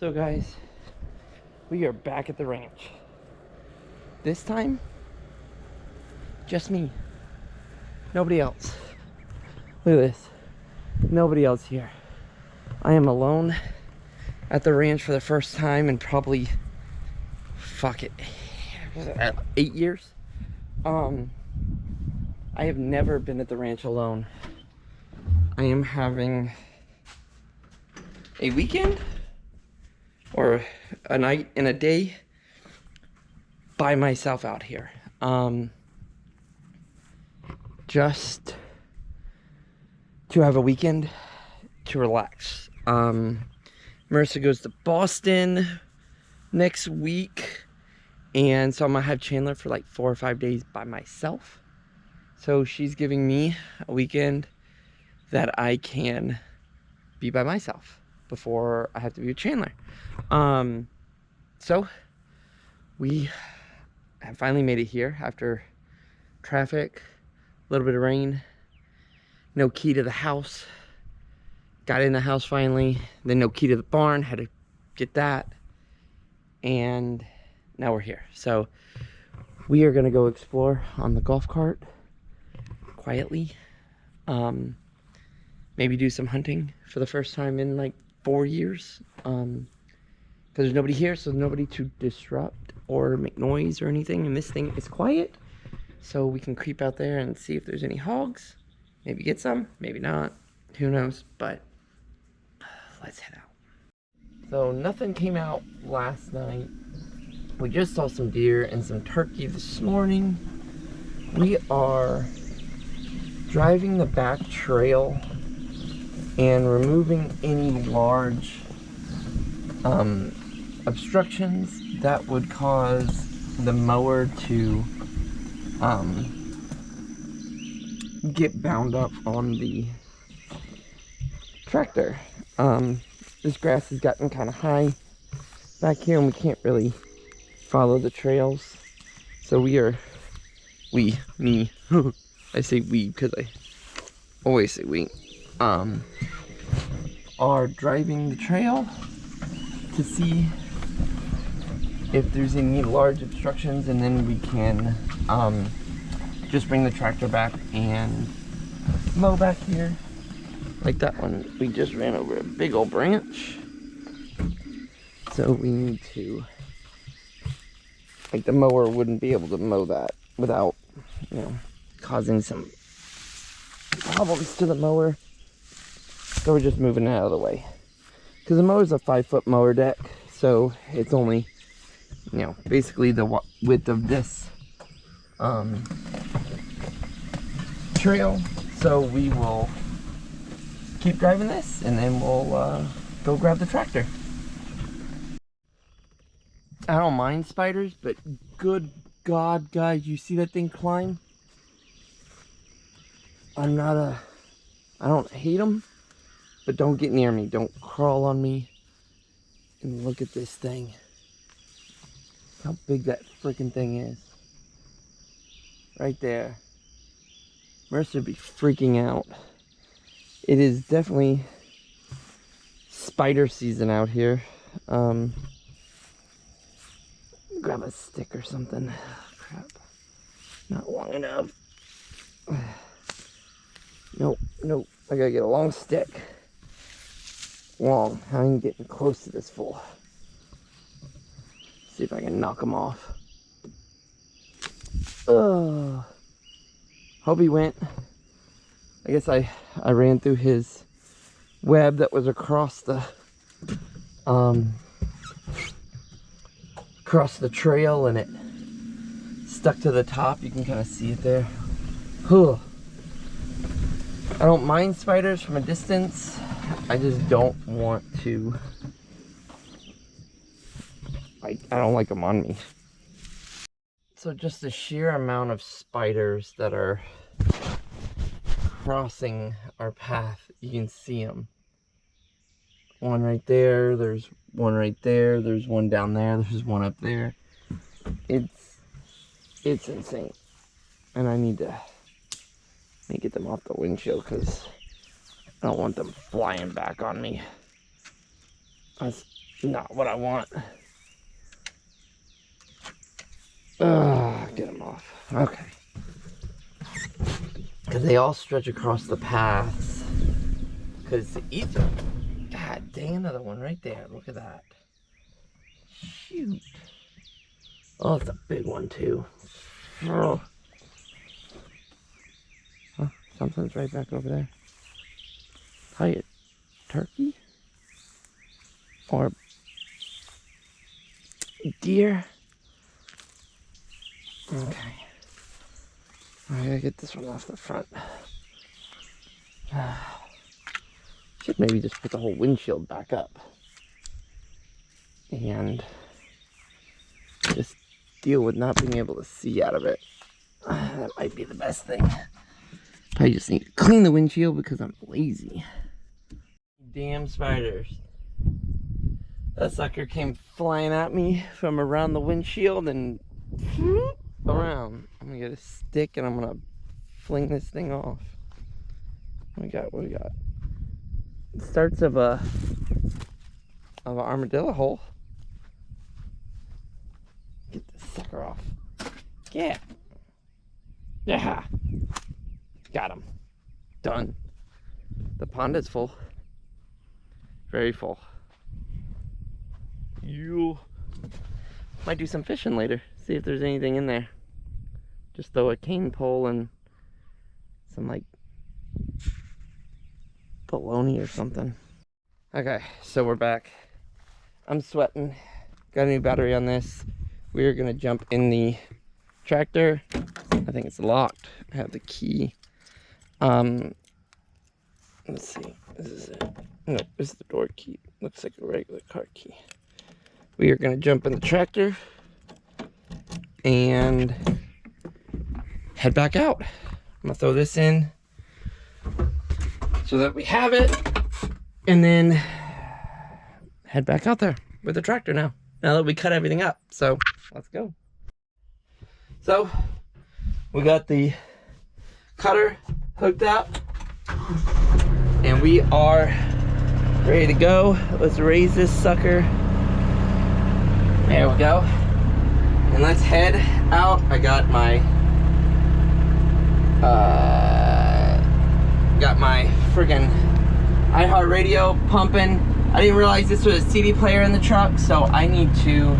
So guys, we are back at the ranch. This time, just me. Nobody else. Look at this. Nobody else here. I am alone at the ranch for the first time in probably, fuck it, 8 years. I have never been at the ranch alone. I am having a weekend or a night and a day by myself out here. Just to have a weekend to relax. Marissa goes to Boston next week, and so I'm gonna have Chandler for like 4 or 5 days by myself. So she's giving me a weekend that I can be by myself before I have to be with Chandler. So we have finally made it here after traffic, a little bit of rain, no key to the house. Got in the house finally, then no key to the barn, had to get that, and now we're here. So we are gonna go explore on the golf cart quietly. Maybe do some hunting for the first time in like 4 years. Because there's nobody here, so nobody to disrupt or make noise or anything. And this thing is quiet, so we can creep out there and see if there's any hogs. Maybe get some, maybe not. Who knows? But let's head out. So nothing came out last night. We just saw some deer and some turkey this morning. We are driving the back trail and removing any large obstructions that would cause the mower to get bound up on the tractor. This grass has gotten kind of high back here and we can't really follow the trails. So me, I say we because I always say we, are driving the trail to see if there's any large obstructions, and then we can just bring the tractor back and mow back here. Like that one, we just ran over a big old branch. So we need to, like the mower wouldn't be able to mow that without, you know, causing some problems to the mower. So we're just moving it out of the way. Because the mower's a 5-foot mower deck, so it's only, you know, basically the width of this trail. So we will keep driving this and then we'll go grab the tractor. I don't mind spiders, but good God, guys, you see that thing climb? I don't hate them, but don't get near me. Don't crawl on me. And look at this thing. How big that freaking thing is. Right there. Marissa would be freaking out. It is definitely spider season out here. Grab a stick or something. Crap. Not long enough. Nope. I gotta get a long stick. Long. I'm getting close to this fool. See if I can knock him off. Ugh. Hope he went. I guess I ran through his web that was across the trail, and it stuck to the top. You can kind of see it there. Whew. I don't mind spiders from a distance. I just don't want to. I don't like them on me. So just the sheer amount of spiders that are crossing our path, you can see them. One right there, there's one right there, there's one down there, there's one up there. It's insane. And I need to get them off the windshield because I don't want them flying back on me. not what I want. Get them off. Okay. Because they all stretch across the paths. Because either... God dang, another one right there. Look at that. Shoot. Oh, it's a big one too. Oh. Huh, something's right back over there. Probably a turkey? Or deer? Okay. I gotta get this one off the front. Should maybe just put the whole windshield back up. And just deal with not being able to see out of it. That might be the best thing. Probably just need to clean the windshield because I'm lazy. Damn spiders. That sucker came flying at me from around the windshield and around. I'm gonna get a stick and I'm gonna fling this thing off. What we got? It starts of an armadillo hole. Get this sucker off. Yeah. Yeah. Got him. Done. The pond is full. Very full. You might do some fishing later. See if there's anything in there. Just throw a cane pole and some like bologna or something. Okay, so we're back. I'm sweating. Got a new battery on this. We're gonna jump in the tractor. I think it's locked. I have the key. Let's see. This is it. No, this is the door key. Looks like a regular car key. We are gonna jump in the tractor and head back out. I'm gonna throw this in so that we have it, and then head back out there with the tractor now that we cut everything up. So let's go. So we got the cutter hooked up and we are ready to go. Let's raise this sucker. There we go. And let's head out. I got my friggin' iHeartRadio pumping. I didn't realize this was a CD player in the truck, so I need to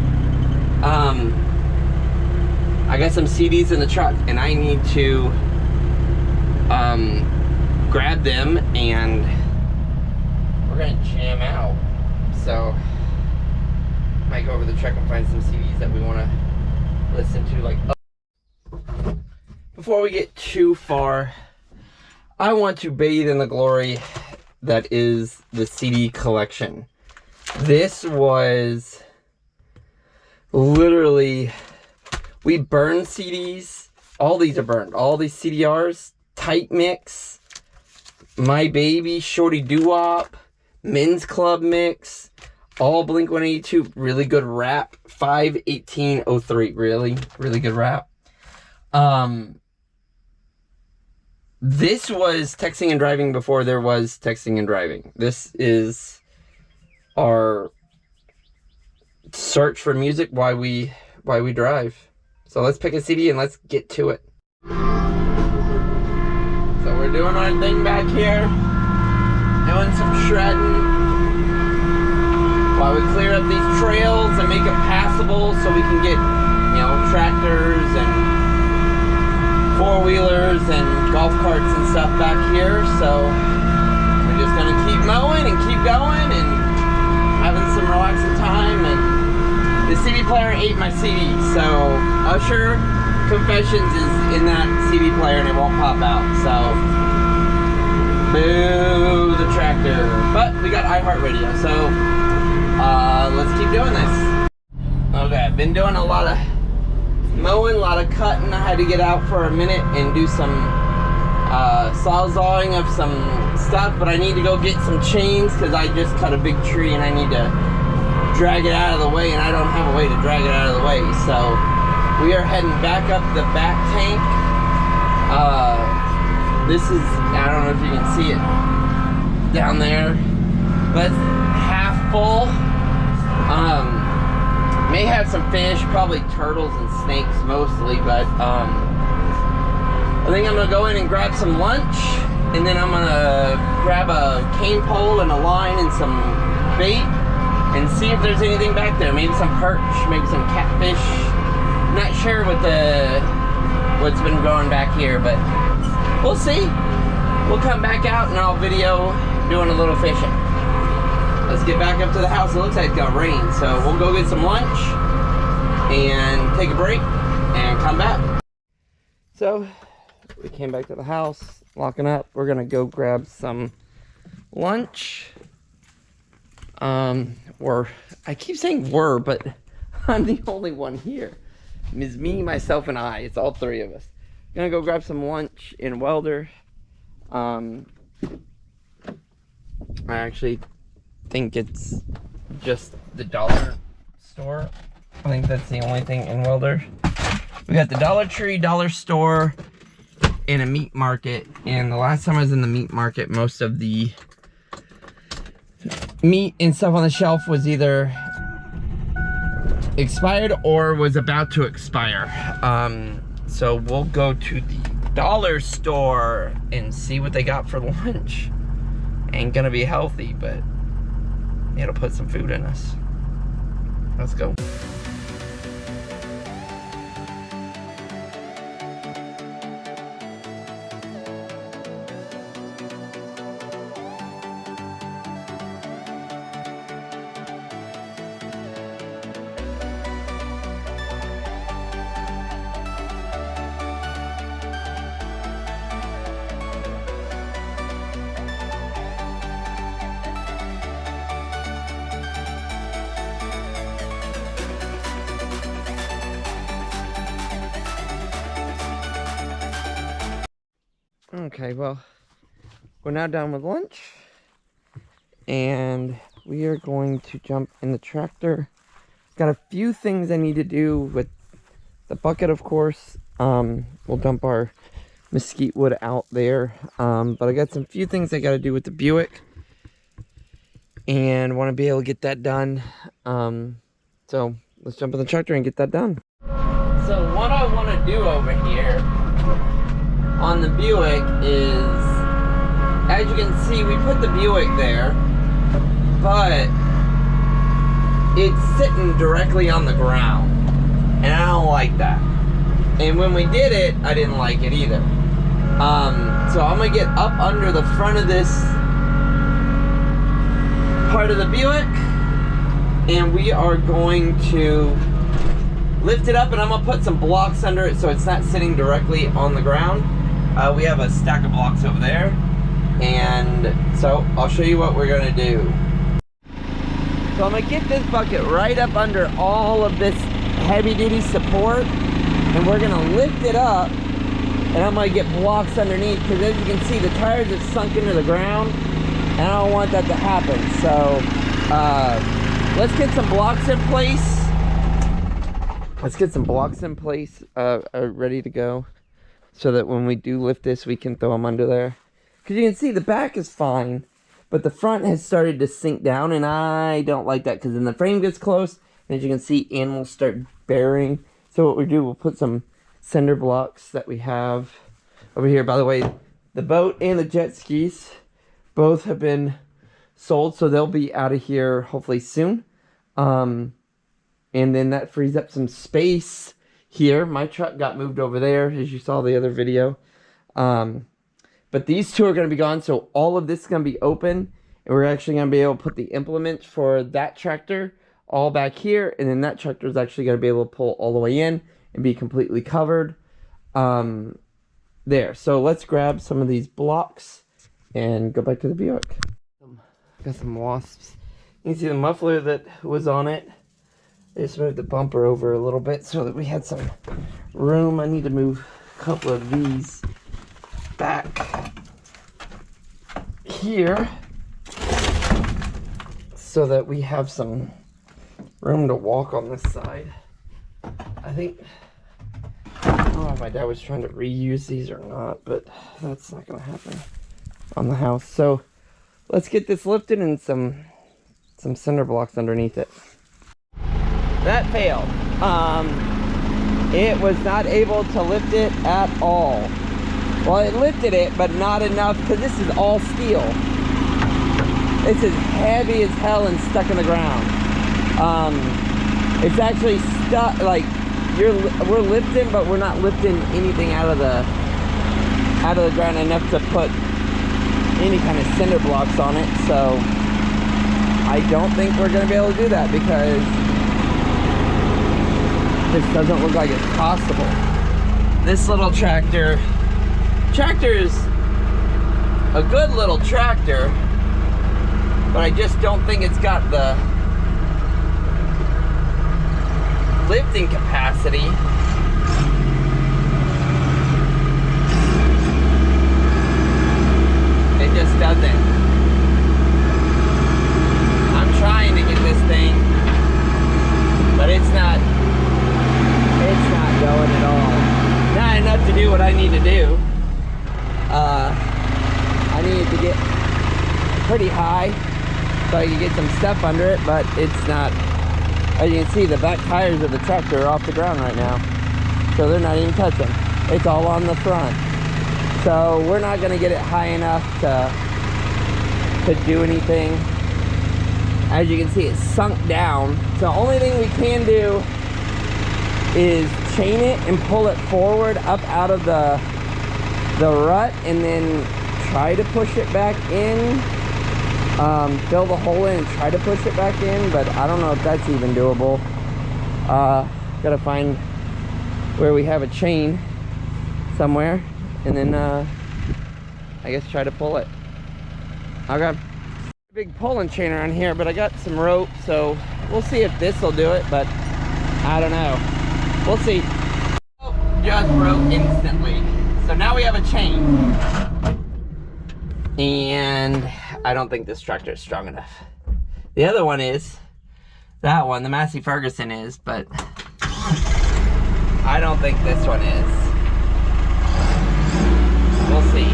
I got some CDs in the truck and I need to grab them and we're gonna jam out. So I might go over the truck and find some CDs that we want to listen to. Like, before we get too far, I want to bathe in the glory that is the CD collection. This was literally, we burned CDs. All these are burned. All these CDRs, Tight Mix, My Baby, Shorty Doo-Wop, Men's Club Mix, all Blink-182, really good rap. 51803, really good rap. This was texting and driving before there was texting and driving. This is our search for music while we drive. So let's pick a CD and let's get to it. So we're doing our thing back here, doing some shredding while we clear up these trails and make it passable so we can get, tractors and four-wheelers and golf carts and stuff back here. So we're just gonna keep mowing and keep going and having some relaxing time. And the CD player ate my CD, so Usher Confessions is in that CD player and it won't pop out. So boo the tractor. But we got iHeartRadio, so let's keep doing this. Okay, I've been doing a lot of mowing, a lot of cutting. I had to get out for a minute and do some sawzawing of some stuff, but I need to go get some chains because I just cut a big tree and I need to drag it out of the way, and I don't have a way to drag it out of the way. So we are heading back up the back tank. This is, I don't know if you can see it down there, but it's half full. grab some fish, probably turtles and snakes mostly, but I think I'm gonna go in and grab some lunch, and then I'm gonna grab a cane pole and a line and some bait and see if there's anything back there. Maybe some perch, maybe some catfish. Not sure what's been growing back here, but we'll see. We'll come back out and I'll video doing a little fishing. Let's get back up to the house. It looks like it's gonna rain, so we'll go get some lunch and take a break and come back. So we came back to the house, locking up. We're gonna go grab some lunch. I keep saying we're, but I'm the only one here. It's me, myself, and I. It's all three of us. Gonna go grab some lunch in Welder. I actually think it's just the dollar store. I think that's the only thing in Welder. We got the Dollar Tree, dollar store, and a meat market. And the last time I was in the meat market, most of the meat and stuff on the shelf was either expired or was about to expire. So we'll go to the dollar store and see what they got for lunch. Ain't gonna be healthy, but it'll put some food in us. Let's go. Okay, well, we're now done with lunch, and we are going to jump in the tractor. Got a few things I need to do with the bucket, of course. We'll dump our mesquite wood out there, but I got some few things I got to do with the Buick, and want to be able to get that done. So let's jump in the tractor and get that done. So what I want to do over here on the Buick is, as you can see, we put the Buick there, but it's sitting directly on the ground, and I don't like that. And when we did it, I didn't like it either. So I'm gonna get up under the front of this part of the Buick, and we are going to lift it up, and I'm gonna put some blocks under it so it's not sitting directly on the ground. We have a stack of blocks over there, and so I'll show you what we're gonna do. So I'm gonna get this bucket right up under all of this heavy-duty support, and we're gonna lift it up, and I'm gonna get blocks underneath, because as you can see, the tires have sunk into the ground, and I don't want that to happen. So let's get some blocks in place. Ready to go, so that when we do lift this, we can throw them under there. Because you can see the back is fine, but the front has started to sink down, and I don't like that, because then the frame gets close, and as you can see, animals start bearing. So what we do, we'll put some cinder blocks that we have over here. By the way, the boat and the jet skis both have been sold, so they'll be out of here hopefully soon. And then that frees up some space here. My truck got moved over there, as you saw the other video. But these two are going to be gone, so all of this is going to be open, and we're actually going to be able to put the implements for that tractor all back here, and then that tractor is actually going to be able to pull all the way in and be completely covered there. So let's grab some of these blocks and go back to the Buick. Got some wasps. You can see the muffler that was on it. I just moved the bumper over a little bit so that we had some room. I need to move a couple of these back here so that we have some room to walk on this side. I think, I don't know if my dad was trying to reuse these or not, but that's not going to happen on the house. So let's get this lifted and some cinder blocks underneath it. that failed. It was not able to lift it at all. Well, it lifted it, but not enough, because this is all steel. This is heavy as hell and stuck in the ground. It's actually stuck, like, we're lifting, but we're not lifting anything out of the ground enough to put any kind of cinder blocks on it. So I don't think we're going to be able to do that, because this doesn't look like it's possible. This little tractor's a good little tractor, but I just don't think it's got the lifting capacity. It just doesn't. I'm trying to get this thing, but it's not going at all. Not enough to do what I need to do. I needed to get pretty high so I could get some stuff under it, but it's not. As you can see, the back tires of the tractor are off the ground right now, so they're not even touching. It's all on the front. So we're not going to get it high enough to do anything. As you can see, it's sunk down. So the only thing we can do is chain it and pull it forward up out of the rut, and then try to push it back in. Fill the hole in and try to push it back in, but I don't know if that's even doable. Gotta find where we have a chain somewhere, and then I guess try to pull it. I got a big pulling chain around here, but I got some rope, so we'll see if this will do it, but I don't know. We'll see. Oh, just broke instantly. So now we have a chain. And I don't think this tractor is strong enough. The other one is, that one, the Massey Ferguson is, but I don't think this one is. We'll see.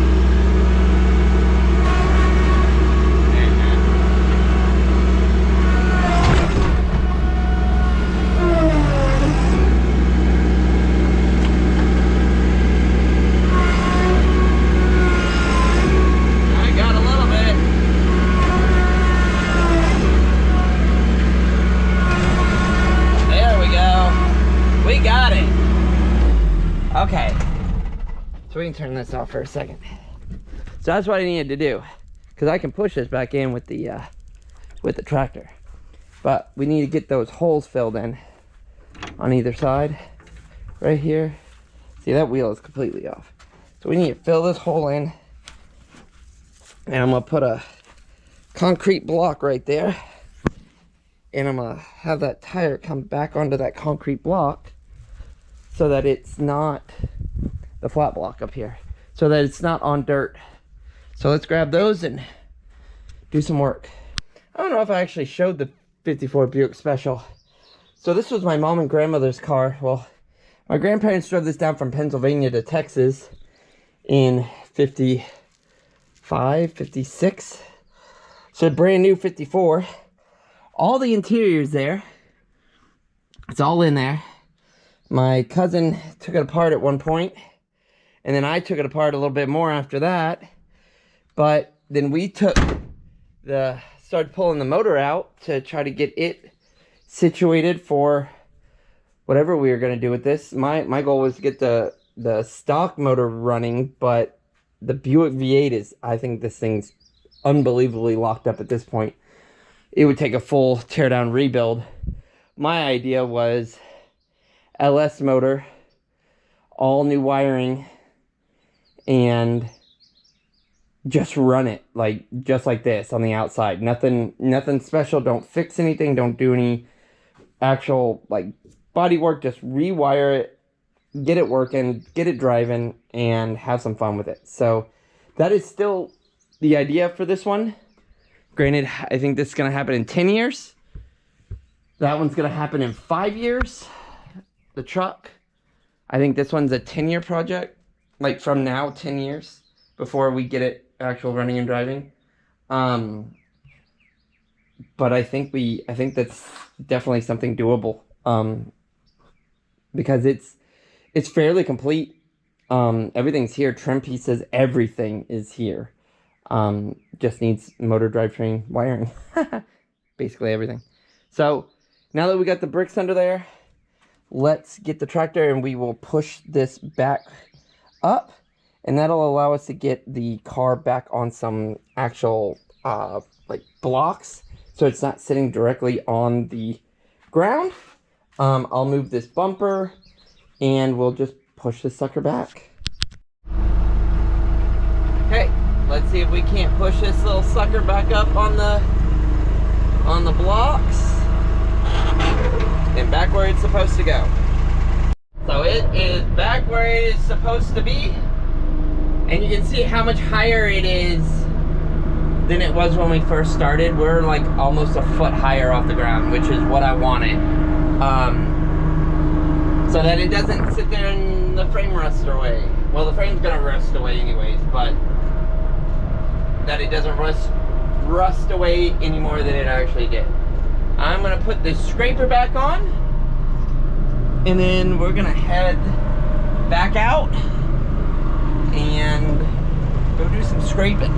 Okay, so we can turn this off for a second. So that's what I needed to do, because I can push this back in with the tractor, but we need to get those holes filled in on either side. Right here, see, that wheel is completely off, so we need to fill this hole in, and I'm gonna put a concrete block right there, and I'm gonna have that tire come back onto that concrete block, so that it's not the flat block up here, so that it's not on dirt. So let's grab those and do some work. I don't know if I actually showed the 54 Buick Special. So this was my mom and grandmother's car. Well, my grandparents drove this down from Pennsylvania to Texas in 55, 56. So a brand new 54. All the interior's there. It's all in there. My cousin took it apart at one point, and then I took it apart a little bit more after that. But then we started pulling the motor out to try to get it situated for whatever we were going to do with this. My goal was to get the stock motor running, but the Buick V8 is, I think this thing's unbelievably locked up at this point. It would take a full teardown rebuild. My idea was LS motor, all new wiring, and just run it just like this on the outside. Nothing special. Don't fix anything. Don't do any actual body work. Just rewire it, get it working, get it driving, and have some fun with it. So that is still the idea for this one. Granted, I think this is gonna happen in 10 years. That one's gonna happen in 5 years. The truck, I think this one's a 10-year project, from now, 10 years before we get it actual running and driving. But I think that's definitely something doable. because it's fairly complete. Everything's here, trim pieces, everything is here. Just needs motor drivetrain wiring. Basically everything. So now that we got the bricks under there, let's get the tractor and we will push this back up, and that'll allow us to get the car back on some actual like blocks, so it's not sitting directly on the ground. I'll move this bumper and we'll just push this sucker back. Okay, let's see if we can't push this little sucker back up on the blocks and back where it's supposed to go. So it is back where it is supposed to be, and you can see how much higher it is than it was when we first started. We're like almost a foot higher off the ground, which is what I wanted, so that it doesn't sit there and the frame rusts away. Well, the frame's gonna rust away anyways, but that it doesn't rust away any more than it actually did. I'm gonna put the scraper back on, and then we're gonna head back out and go do some scraping.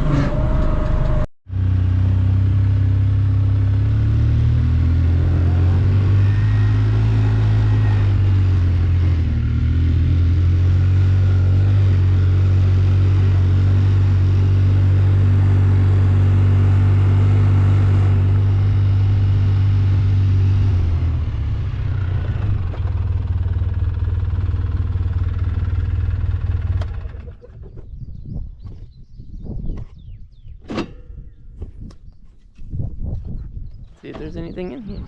See if there's anything in here.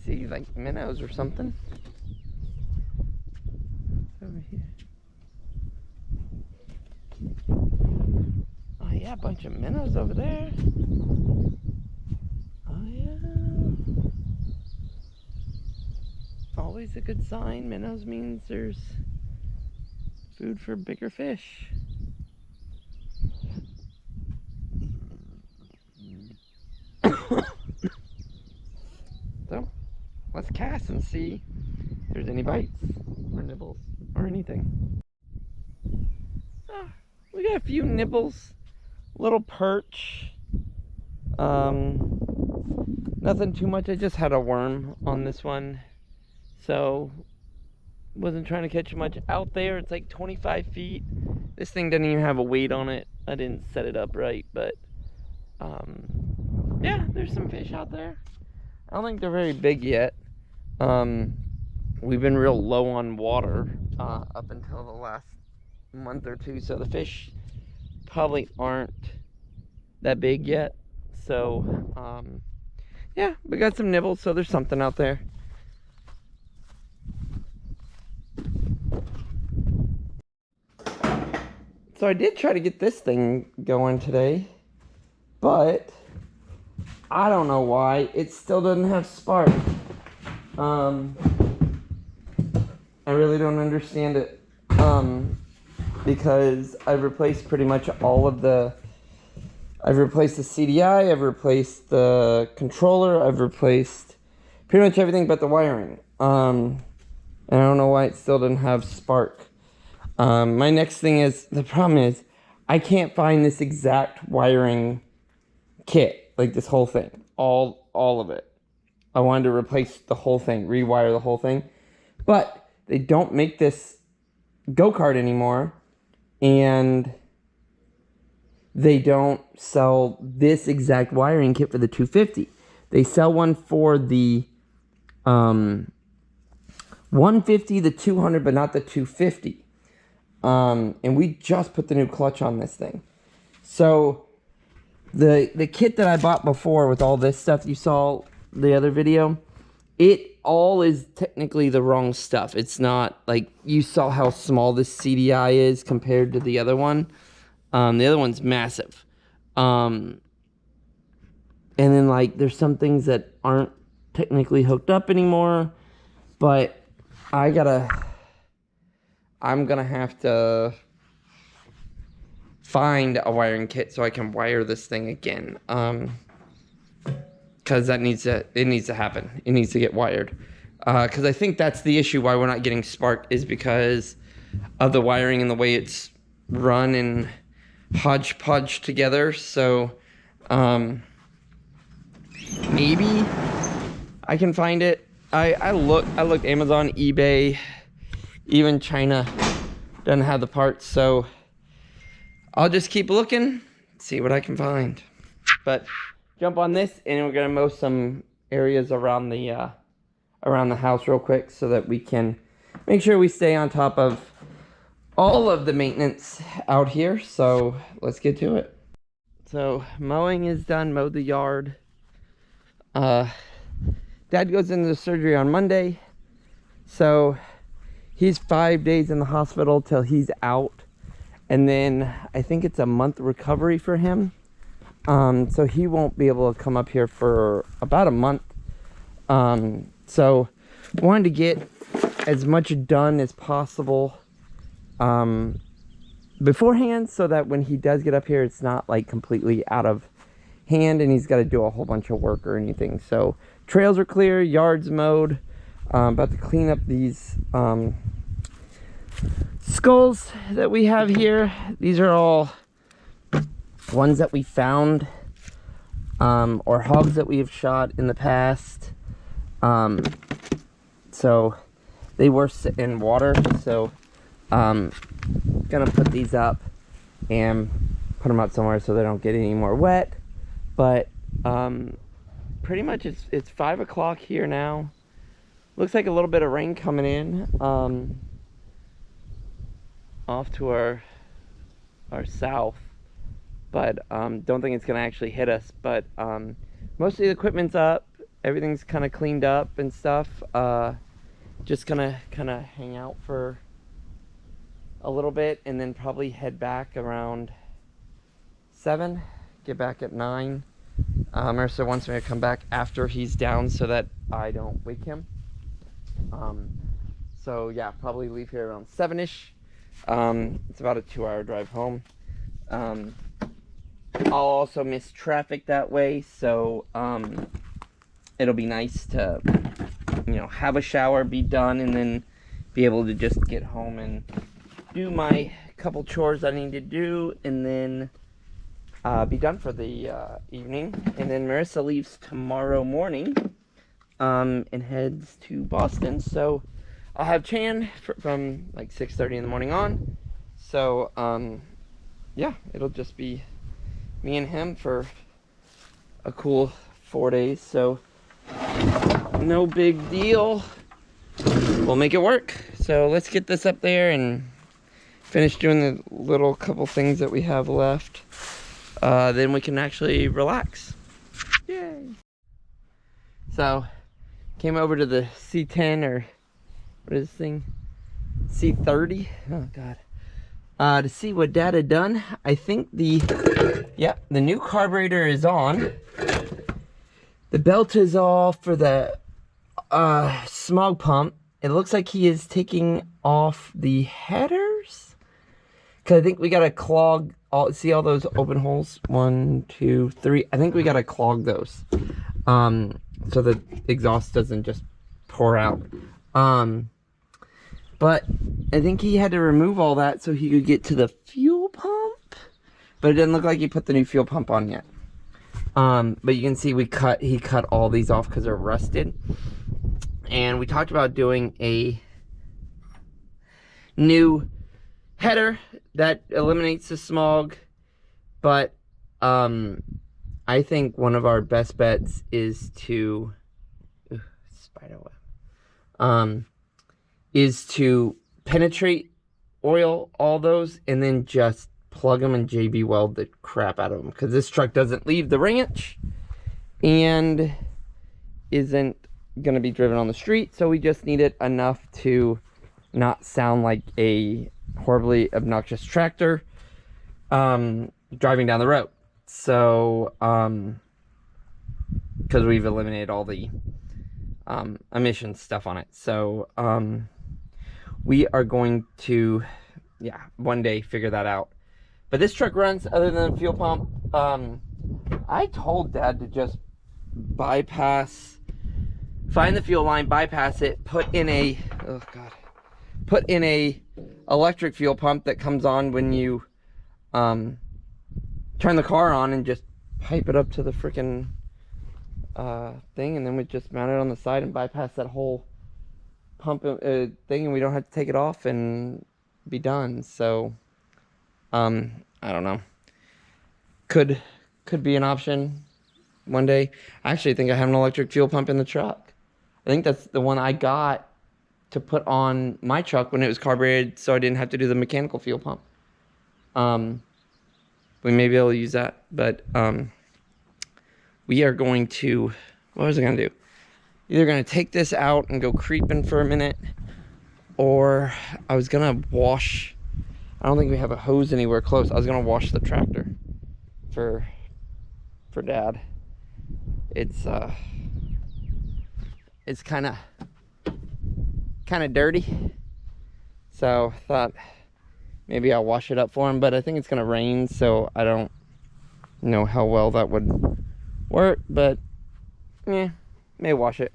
See, like minnows or something. Over here. Oh yeah, a bunch of minnows over there. Oh yeah. Always a good sign. Minnows means there's food for bigger fish. So, let's cast and see if there's any bites or nibbles or anything. Oh, we got a few nibbles, little perch. Nothing too much. I just had a worm on this one, so wasn't trying to catch much out there. It's like 25 feet. This thing doesn't even have a weight on it. I didn't set it up right, but yeah, there's some fish out there. I don't think they're very big yet. We've been real low on water up until the last month or two, so the fish probably aren't that big yet. So yeah, we got some nibbles, so there's something out there. So I did try to get this thing going today, but I don't know why it still doesn't have spark. I really don't understand it, because I've replaced pretty much all of I've replaced the CDI, I've replaced the controller, I've replaced pretty much everything but the wiring. And I don't know why it still doesn't have spark. My next thing is, the problem is, I can't find this exact wiring kit, like this whole thing, all of it. I wanted to replace the whole thing, rewire the whole thing, but they don't make this go-kart anymore, and they don't sell this exact wiring kit for the 250. They sell one for the 150, the 200, but not the 250. And we just put the new clutch on this thing. So the kit that I bought before with all this stuff you saw the other video, it all is technically the wrong stuff. It's not like, you saw how small this CDI is compared to the other one. The other one's massive. And then like there's some things that aren't technically hooked up anymore, but I'm gonna have to find a wiring kit so I can wire this thing again. Because it needs to happen. It needs to get wired. Because I think that's the issue why we're not getting spark, is because of the wiring and the way it's run and hodgepodge together. So maybe I can find it. I looked Amazon, eBay, even China doesn't have the parts. So I'll just keep looking, see what I can find. But jump on this, and we're gonna mow some areas around the house real quick so that we can make sure we stay on top of all of the maintenance out here. So let's get to it. So mowing is done, mowed the yard. Dad goes into the surgery on Monday, so he's 5 days in the hospital till he's out, and then I think it's a month recovery for him. So he won't be able to come up here for about a month. So wanted to get as much done as possible beforehand, so that when he does get up here, it's not like completely out of hand and he's got to do a whole bunch of work or anything. So trails are clear, yards mowed. About to clean up these skulls that we have here. These are all ones that we found, or hogs that we have shot in the past. So they were in water, so gonna put these up and put them out somewhere so they don't get any more wet. But pretty much it's 5 o'clock here now. Looks like a little bit of rain coming in off to our south, but don't think it's gonna actually hit us. But most of the equipment's up, everything's kind of cleaned up and stuff. Just gonna kind of hang out for a little bit and then probably head back around 7, get back at 9. Marissa wants me to come back after he's down so that I don't wake him. So yeah, probably leave here around 7ish. It's about a 2-hour drive home. I'll also miss traffic that way, so it'll be nice to, have a shower, be done, and then be able to just get home and do my couple chores I need to do, and then be done for the evening. And then Marissa leaves tomorrow morning and heads to Boston. So I'll have Chan from like 6:30 in the morning on. So yeah, it'll just be me and him for a cool 4 days. So no big deal. We'll make it work. So let's get this up there and finish doing the little couple things that we have left. Then we can actually relax. Yay! So came over to the C10, or what is this thing? C30. Oh god. To see what Dad had done. I think the new carburetor is on. The belt is off for the smog pump. It looks like he is taking off the headers, because I think we gotta clog see all those open holes? 1, 2, 3. I think we gotta clog those, so the exhaust doesn't just pour out. But I think he had to remove all that so he could get to the fuel pump. But it didn't look like he put the new fuel pump on yet. But you can see he cut all these off because they're rusted. And we talked about doing a new header that eliminates the smog. But I think one of our best bets is to penetrate oil all those and then just plug them and JB weld the crap out of them, because this truck doesn't leave the ranch and isn't gonna be driven on the street, so we just need it enough to not sound like a horribly obnoxious tractor driving down the road. So because we've eliminated all the emissions stuff on it. So we are going to one day figure that out. But this truck runs other than the fuel pump. I told Dad to just bypass find the fuel line, bypass it, put in a, oh God, put in a electric fuel pump that comes on when you turn the car on, and just pipe it up to the freaking thing, and then we just mount it on the side and bypass that whole pump thing, and we don't have to take it off and be done. So I don't know, could be an option one day. I actually think I have an electric fuel pump in the truck. I think that's the one I got to put on my truck when it was carbureted, so I didn't have to do the mechanical fuel pump. We may be able to use that, but we are going to, what was I going to do? Either going to take this out and go creeping for a minute, or I was going to wash, I don't think we have a hose anywhere close. I was going to wash the tractor for Dad. It's kind of dirty, so I thought maybe I'll wash it up for him, but I think it's gonna rain, so I don't know how well that would work, but yeah, may wash it,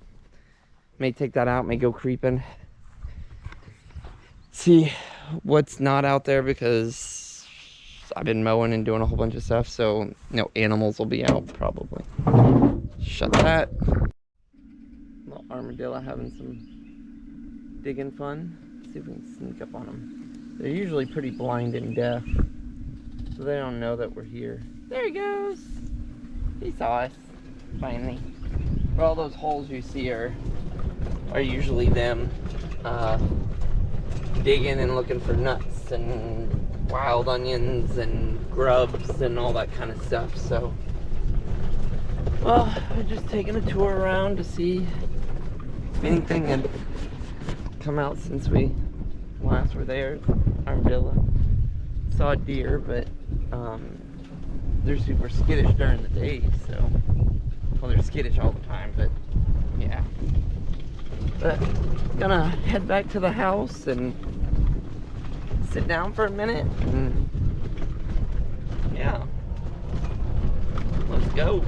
may take that out, may go creeping, see what's not out there, because I've been mowing and doing a whole bunch of stuff, so no animals will be out probably. Shut that. Little armadillo having some digging fun. Let's see if we can sneak up on them. They're usually pretty blind and deaf, so they don't know that we're here. There he goes. He saw us finally. But all those holes you see are usually them digging and looking for nuts and wild onions and grubs and all that kind of stuff. So, well, we're just taking a tour around to see if anything had come out since we last were there. Armadillo. Saw a deer, but they're super skittish during the day, so, well, they're skittish all the time, but yeah. But gonna head back to the house and sit down for a minute, and yeah, let's go.